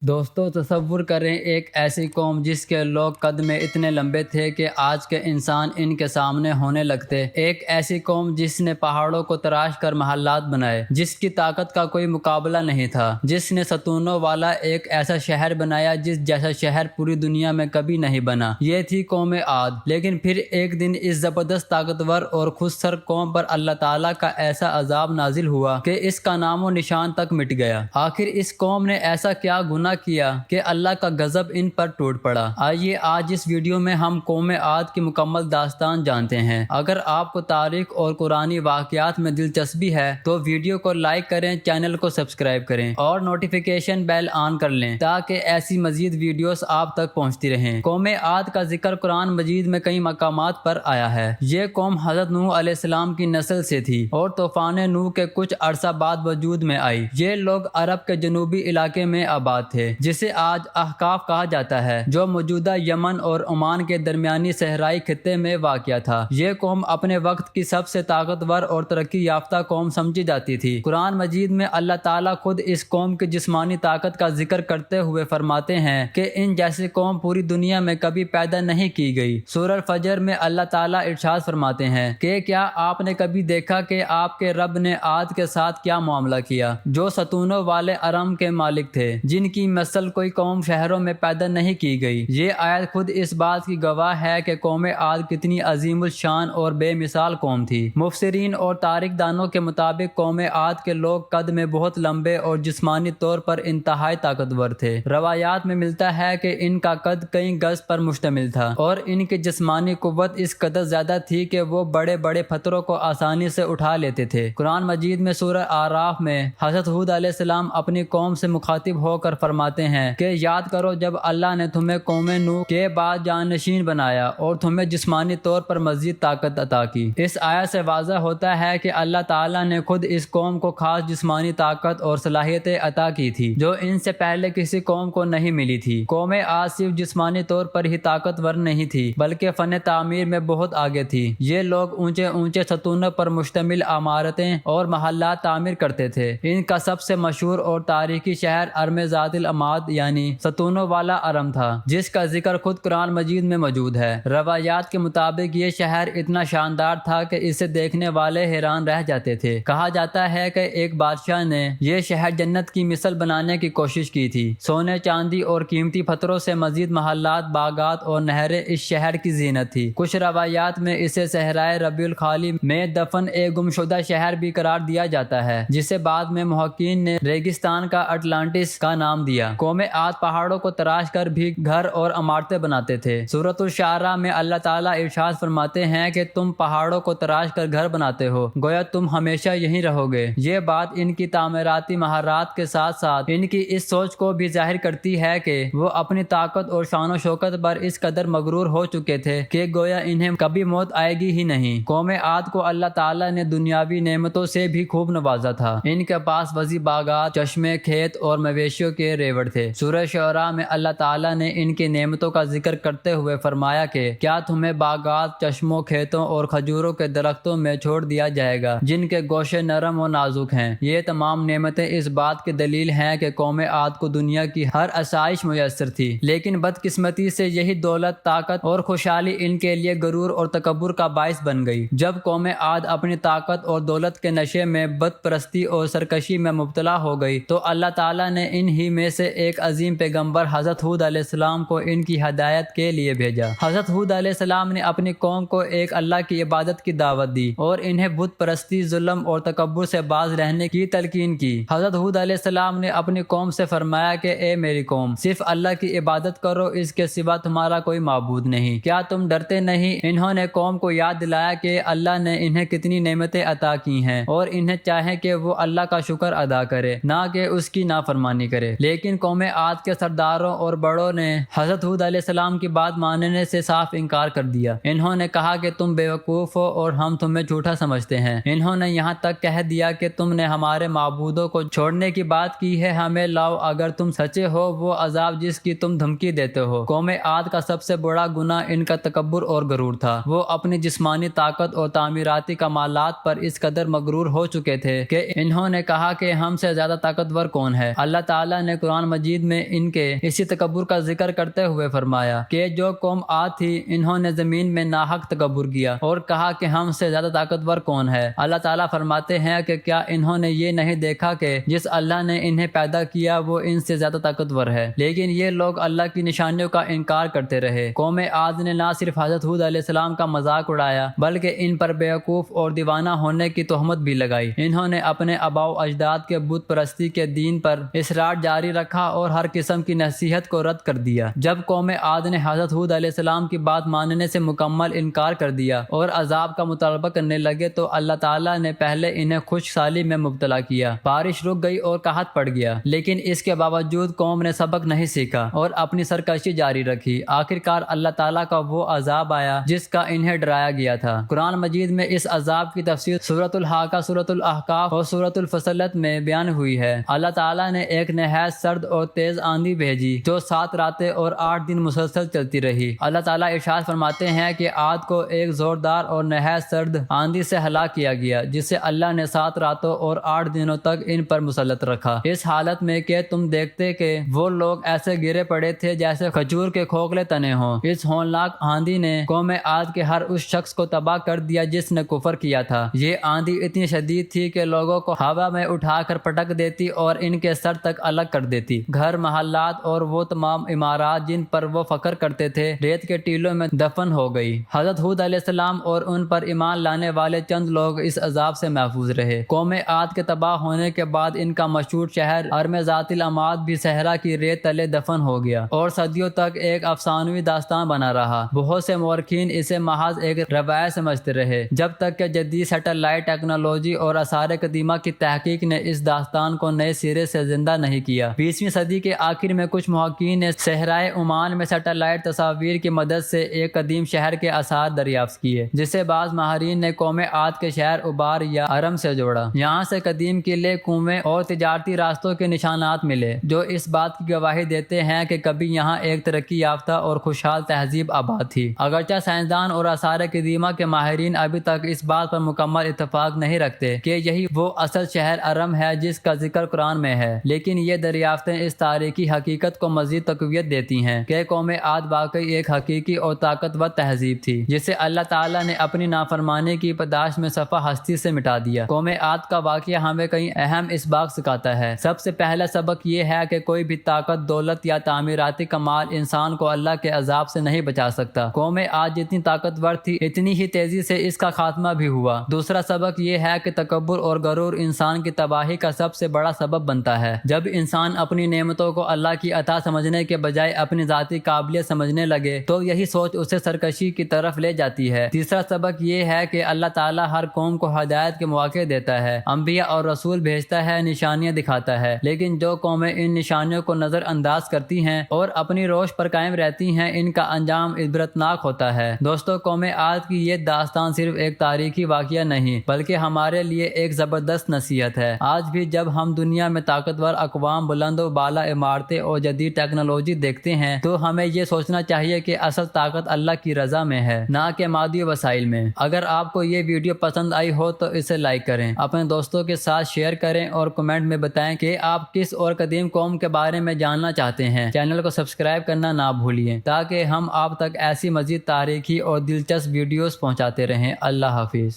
دوستو تصور کریں ایک ایسی قوم جس کے لوگ قد میں اتنے لمبے تھے کہ آج کے انسان ان کے سامنے ہونے لگتے۔ ایک ایسی قوم جس نے پہاڑوں کو تراش کر محلات بنائے، جس کی طاقت کا کوئی مقابلہ نہیں تھا، جس نے ستونوں والا ایک ایسا شہر بنایا جس جیسا شہر پوری دنیا میں کبھی نہیں بنا۔ یہ تھی قوم عاد۔ لیکن پھر ایک دن اس زبردست طاقتور اور خود سر قوم پر اللہ تعالیٰ کا ایسا عذاب نازل ہوا کہ اس کا نام و نشان تک مٹ گیا۔ آخر اس قوم نے ایسا کیا گناہ کیا کہ اللہ کا غضب ان پر ٹوٹ پڑا؟ آئیے آج اس ویڈیو میں ہم قوم عاد کی مکمل داستان جانتے ہیں۔ اگر آپ کو تاریخ اور قرآنی واقعات میں دلچسپی ہے تو ویڈیو کو لائک کریں، چینل کو سبسکرائب کریں اور نوٹیفیکیشن بیل آن کر لیں تاکہ ایسی مزید ویڈیوز آپ تک پہنچتی رہیں۔ قوم عاد کا ذکر قرآن مجید میں کئی مقامات پر آیا ہے۔ یہ قوم حضرت نوح علیہ السلام کی نسل سے تھی اور طوفان نوح کے کچھ عرصہ بعد وجود میں آئی۔ یہ لوگ عرب کے جنوبی علاقے میں آباد تھے جسے آج احقاف کہا جاتا ہے، جو موجودہ یمن اور عمان کے درمیانی صحرائی خطے میں واقع تھا۔ یہ قوم اپنے وقت کی سب سے طاقتور اور ترقی یافتہ قوم سمجھی جاتی تھی۔ قرآن مجید میں اللہ تعالیٰ خود اس قوم کی جسمانی طاقت کا ذکر کرتے ہوئے فرماتے ہیں کہ ان جیسی قوم پوری دنیا میں کبھی پیدا نہیں کی گئی۔ سورہ الفجر میں اللہ تعالیٰ ارشاد فرماتے ہیں کہ کیا آپ نے کبھی دیکھا کہ آپ کے رب نے عاد کے ساتھ کیا معاملہ کیا، جو ستونوں والے ارم کے مالک تھے، جن کی مثل کوئی قوم شہروں میں پیدا نہیں کی گئی۔ یہ آیت خود اس بات کی گواہ ہے کہ قوم عاد کتنی عظیم الشان اور بے مثال قوم تھی۔ مفسرین اور تاریخ دانوں کے مطابق قوم عاد کے لوگ قد میں بہت لمبے اور جسمانی طور پر انتہائی طاقتور تھے۔ روایات میں ملتا ہے کہ ان کا قد کئی گز پر مشتمل تھا اور ان کی جسمانی قوت اس قدر زیادہ تھی کہ وہ بڑے بڑے پتھروں کو آسانی سے اٹھا لیتے تھے۔ قرآن مجید میں سورہ اعراف میں حضرت ہود علیہ السلام اپنی قوم سے مخاطب ہو کر فرماتے ہیں کہ یاد کرو جب اللہ نے تمہیں قوم نوح کے بعد جانشین بنایا اور تمہیں جسمانی طور پر مزید طاقت عطا کی۔ اس آیت سے واضح ہوتا ہے کہ اللہ تعالیٰ نے خود اس قوم کو خاص جسمانی طاقت اور صلاحیتیں عطا کی تھی جو ان سے پہلے کسی قوم کو نہیں ملی تھی۔ قوم عاد صرف جسمانی طور پر ہی طاقتور نہیں تھی بلکہ فن تعمیر میں بہت آگے تھی۔ یہ لوگ اونچے اونچے ستونوں پر مشتمل عمارتیں اور محلات تعمیر کرتے تھے۔ ان کا سب سے مشہور اور تاریخی شہر ارم ذات العماد یعنی ستونوں والا ارم تھا، جس کا ذکر خود قرآن مجید میں موجود ہے۔ روایات کے مطابق یہ شہر اتنا شاندار تھا کہ اسے دیکھنے والے حیران رہ جاتے تھے۔ کہا جاتا ہے کہ ایک بادشاہ نے یہ شہر جنت کی مثل بنانے کی کوشش کی تھی۔ سونے، چاندی اور قیمتی پتھروں سے مزید محلات، باغات اور نہریں اس شہر کی زینت تھی۔ کچھ روایات میں اسے صحرائے ربیع الخالی میں دفن ایک گمشدہ شہر بھی قرار دیا جاتا ہے، جسے بعد میں محققین نے ریگستان کا اٹلانٹس کا نام دیا۔ قوم عاد پہاڑوں کو تراش کر بھی گھر اور عمارتیں بناتے تھے۔ سورۃ الشعراء میں اللہ تعالیٰ ارشاد فرماتے ہیں کہ تم پہاڑوں کو تراش کر گھر بناتے ہو، گویا تم ہمیشہ یہیں رہو گے۔ یہ بات ان کی تعمیراتی مہارات کے ساتھ ساتھ ان کی اس سوچ کو بھی ظاہر کرتی ہے کہ وہ اپنی طاقت اور شان و شوکت پر اس قدر مغرور ہو چکے تھے کہ گویا انہیں کبھی موت آئے گی ہی نہیں۔ قوم عاد کو اللہ تعالیٰ نے دنیاوی نعمتوں سے بھی خوب نوازا تھا۔ ان کے پاس وسیع باغات، چشمے، کھیت اور مویشیوں کے ریوڑ تھے۔ سورہ شعراء میں اللہ تعالیٰ نے ان کی نعمتوں کا ذکر کرتے ہوئے فرمایا کہ کیا تمہیں باغات، چشموں، کھیتوں اور کھجوروں کے درختوں میں چھوڑ دیا جائے گا جن کے گوشے نرم و نازک ہیں۔ یہ تمام نعمتیں اس بات کی دلیل ہیں کہ قوم عاد کو دنیا کی ہر آسائش میسر تھی، لیکن بدقسمتی سے یہی دولت، طاقت اور خوشحالی ان کے لیے غرور اور تکبر کا باعث بن گئی۔ جب قوم عاد اپنی طاقت اور دولت کے نشے میں بت پرستی اور سرکشی میں مبتلا ہو گئی تو اللہ تعالیٰ نے ان ہی میں سے ایک عظیم پیغمبر حضرت ہود علیہ السلام کو ان کی ہدایت کے لیے بھیجا۔ حضرت ہود علیہ السلام نے اپنی قوم کو ایک اللہ کی عبادت کی دعوت دی اور انہیں بت پرستی، ظلم اور تکبر سے باز رہنے کی تلقین کی۔ حضرت ہود علیہ السلام نے اپنی قوم سے فرمایا کہ اے میری قوم، صرف اللہ کی عبادت کرو، اس کے سوا تمہارا کوئی معبود نہیں۔ کیا تم ڈرتے نہیں؟ انہوں نے قوم کو یاد دلایا کہ اللہ نے انہیں کتنی نعمتیں عطا کی ہیں اور انہیں چاہے کہ وہ اللہ کا شکر ادا کرے، نہ کہ اس کی نافرمانی کرے۔ لیکن قوم عاد کے سرداروں اور بڑوں نے حضرت ہود علیہ السلام کی بات ماننے سے صاف انکار کر دیا۔ انہوں نے کہا کہ تم بیوقوف ہو اور ہم تمہیں جھوٹا سمجھتے ہیں۔ انہوں نے یہاں تک کہہ دیا کہ تم نے ہمارے معبودوں کو چھوڑنے کی بات کی ہے، ہمیں لاؤ اگر تم سچے ہو وہ عذاب جس کی تم دھمکی دیتے ہو۔ قوم عاد کا سب سے بڑا گناہ ان کا تکبر اور غرور تھا۔ وہ اپنی جسمانی طاقت اور تعمیراتی کمالات پر اس قدر مغرور ہو چکے تھے کہ انہوں نے کہا کہ ہم سے زیادہ طاقتور کون ہے۔ اللہ تعالیٰ نے قرآن مجید میں ان کے اسی تکبر کا ذکر کرتے ہوئے فرمایا کہ جو قوم عاد تھی انہوں نے زمین میں ناحق تکبر کیا اور کہا کہ ہم سے زیادہ طاقتور کون ہے۔ اللہ تعالیٰ فرماتے ہیں کہ کیا انہوں نے یہ نہیں دیکھا کہ جس اللہ نے انہیں پیدا کیا وہ ان سے زیادہ طاقتور ہے، لیکن یہ لوگ اللہ کی نشانیوں کا انکار کرتے رہے۔ قوم عاد نے نہ صرف حضرت ہود علیہ السلام کا مذاق اڑایا بلکہ ان پر بیوقوف اور دیوانہ ہونے کی تہمت بھی لگائی۔ انہوں نے اپنے آباء و اجداد کے بت پرستی کے دین پر اصرار جاری رکھا اور ہر قسم کی نصیحت کو رد کر دیا۔ جب قوم عاد نے حضرت ہود علیہ السلام کی بات ماننے سے مکمل انکار کر دیا اور عذاب کا مطالبہ کرنے لگے تو اللہ تعالیٰ نے پہلے انہیں خشک سالی میں مبتلا کیا، بارش رک گئی اور قحط پڑ گیا، لیکن اس کے باوجود قوم نے سبق نہیں سیکھا اور اپنی سرکشی جاری رکھی۔ آخرکار اللہ تعالیٰ کا وہ عذاب آیا جس کا انہیں ڈرایا گیا تھا۔ قرآن مجید میں اس عذاب کی تفصیل سورۃ الحاقہ، سورۃ الاحقاف اور سورۃ الفصلت میں بیان ہوئی ہے۔ اللہ تعالیٰ نے ایک نہایت سرد اور تیز آندھی بھیجی جو 7 راتیں اور 8 دن مسلسل چلتی رہی۔ اللہ تعالیٰ ارشاد فرماتے ہیں کہ عاد کو ایک زوردار اور نہایت سرد آندھی سے ہلاک کیا گیا جسے اللہ نے 7 راتوں اور 8 دنوں تک ان پر مسلط رکھا، اس حالت میں کہ تم دیکھتے کہ وہ لوگ ایسے گرے پڑے تھے جیسے کھجور کے کھوکھلے تنے ہوں۔ اس ہولناک آندھی نے قوم عاد کے ہر اس شخص کو تباہ کر دیا جس نے کفر کیا تھا۔ یہ آندھی اتنی شدید تھی کہ لوگوں کو ہوا میں اٹھا کر پٹک دیتی اور ان کے سر تک الگ کر دیتی۔ گھر، محلات اور وہ تمام عمارات جن پر وہ فخر کرتے تھے ریت کے ٹیلوں میں دفن ہو گئی۔ حضرت ہود علیہ السلام اور ان پر ایمان لانے والے چند لوگ اس عذاب سے محفوظ رہے۔ قوم عاد کے تباہ ہونے کے بعد ان کا مشہور شہر ارم ذات العماد بھی صحرا کی ریت تلے دفن ہو گیا اور صدیوں تک ایک افسانوی داستان بنا رہا۔ بہت سے مورخین اسے محض ایک روایت سمجھتے رہے جب تک کہ جدید سیٹلائٹ ٹیکنالوجی اور آثار قدیمہ کی تحقیق نے اس داستان کو نئے سرے سے زندہ نہیں کیا۔ 20ویں صدی کے آخر میں کچھ محققین نے صحرائے عمان میں سیٹلائٹ تصاویر کی مدد سے ایک قدیم شہر کے آثار دریافت کیے جسے بعض ماہرین نے قوم عاد کے شہر ابار یا ارم سے جوڑا۔ یہاں سے قدیم قلعے، کنویں اور تجارتی راستوں کے نشانات ملے جو اس بات کی گواہی دیتے ہیں کہ کبھی یہاں ایک ترقی یافتہ اور خوشحال تہذیب آباد تھی۔ اگرچہ سائنسدان اور آثار قدیمہ کے ماہرین ابھی تک اس بات پر مکمل اتفاق نہیں رکھتے کہ یہی وہ اصل شہر ارم ہے جس کا ذکر قرآن میں ہے، لیکن یہ دریافتیں اس تاریخی حقیقت کو مزید تقویت دیتی ہیں کہ قوم عاد واقعی ایک حقیقی اور طاقتور تہذیب تھی جسے اللہ تعالیٰ نے اپنی نافرمانی کی پاداش میں صفحہ ہستی سے مٹا دیا۔ قوم عاد کا واقعہ ہمیں کئی اہم اسباق سکھاتا ہے۔ سب سے پہلا سبق یہ ہے کہ کوئی بھی طاقت، دولت یا تعمیراتی کمال انسان کو اللہ کے عذاب سے نہیں بچا سکتا۔ قوم عاد جتنی طاقتور تھی اتنی ہی تیزی سے اس کا خاتمہ بھی ہوا۔ دوسرا سبق یہ ہے کہ تکبر اور غرور انسان کی تباہی کا سب سے بڑا سبب بنتا ہے۔ جب انسان اپنی نعمتوں کو اللہ کی عطا سمجھنے کے بجائے اپنی ذاتی قابلیت سمجھنے لگے تو یہی سوچ اسے سرکشی کی طرف لے جاتی ہے۔ تیسرا سبق یہ ہے کہ اللہ تعالیٰ ہر قوم کو ہدایت کے مواقع دیتا ہے، انبیاء اور رسول بھیجتا ہے، نشانیاں دکھاتا ہے، لیکن جو قومیں ان نشانیوں کو نظر انداز کرتی ہیں اور اپنی روش پر قائم رہتی ہیں ان کا انجام عبرتناک ہوتا ہے۔ دوستو، قوم عاد کی یہ داستان صرف ایک تاریخی واقعہ نہیں بلکہ ہمارے لیے ایک زبردست نصیحت ہے۔ آج بھی جب ہم دنیا میں طاقتور اقوام، بلند و بالا عمارتیں اور جدید ٹیکنالوجی دیکھتے ہیں تو ہمیں یہ سوچنا چاہیے کہ اصل طاقت اللہ کی رضا میں ہے، نہ کہ مادی وسائل میں۔ اگر آپ کو یہ ویڈیو پسند آئی ہو تو اسے لائک کریں، اپنے دوستوں کے ساتھ شیئر کریں اور کمنٹ میں بتائیں کہ آپ کس اور قدیم قوم کے بارے میں جاننا چاہتے ہیں۔ چینل کو سبسکرائب کرنا نہ بھولیے تاکہ ہم آپ تک ایسی مزید تاریخی اور دلچسپ ویڈیوز پہنچاتے رہیں۔ اللہ حافظ۔